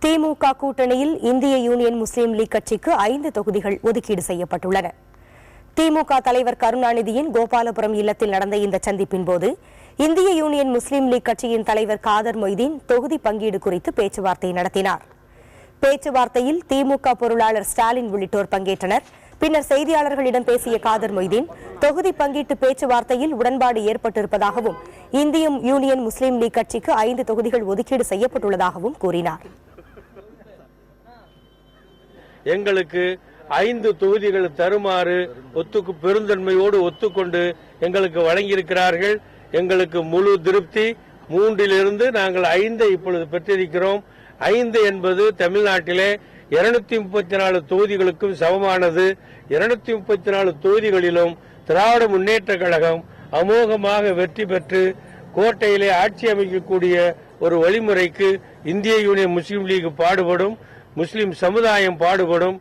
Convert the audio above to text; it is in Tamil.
திமுக கூட்டணியில் இந்திய யூனியன் முஸ்லீம் லீக் கட்சிக்கு 5 தொகுதிகள் ஒதுக்கீடு செய்யப்பட்டுள்ளன. திமுக தலைவர் கருணாநிதியின் கோபாலபுரம் இல்லத்தில் நடந்த இந்த சந்திப்பின் போது இந்திய யூனியன் முஸ்லீம் லீக் கட்சியின் தலைவர் காதர் மொய்தீன் தொகுதி பங்கீடு குறித்து பேச்சுவார்த்தை நடத்தினார். பேச்சுவார்த்தையில் திமுக பொருளாளர் ஸ்டாலின் உள்ளிட்டோர் பங்கேற்றனர். பின்னர் செய்தியாளர்களிடம் பேசிய காதர் மொய்தீன் தொகுதி பங்கீட்டு பேச்சுவார்த்தையில் உடன்பாடு ஏற்பட்டிருப்பதாகவும் இந்திய யூனியன் முஸ்லீம் லீக் கட்சிக்கு 5 தொகுதிகள் ஒதுக்கீடு செய்யப்பட்டுள்ளதாகவும் கூறினார். எங்களுக்கு 5 தொகுதிகள் தருமாறு பெருந்தன்மையோடு ஒத்துக்கொண்டு எங்களுக்கு வழங்கியிருக்கிறார்கள். எங்களுக்கு முழு திருப்தி. 3 நாங்கள் 5 இப்பொழுது பெற்றிருக்கிறோம். 5 என்பது தமிழ்நாட்டிலே 234 தொகுதிகளுக்கும் சமமானது. 234 தொகுதிகளிலும் திராவிட முன்னேற்ற கழகம் அமோகமாக வெற்றி பெற்று கோட்டையிலே ஆட்சி அமைக்கக்கூடிய ஒரு வழிமுறைக்கு இந்திய யூனியன் முஸ்லீம் லீக் பாடுபடும், முஸ்லிம் சமுதாயம் பாடுபடும்.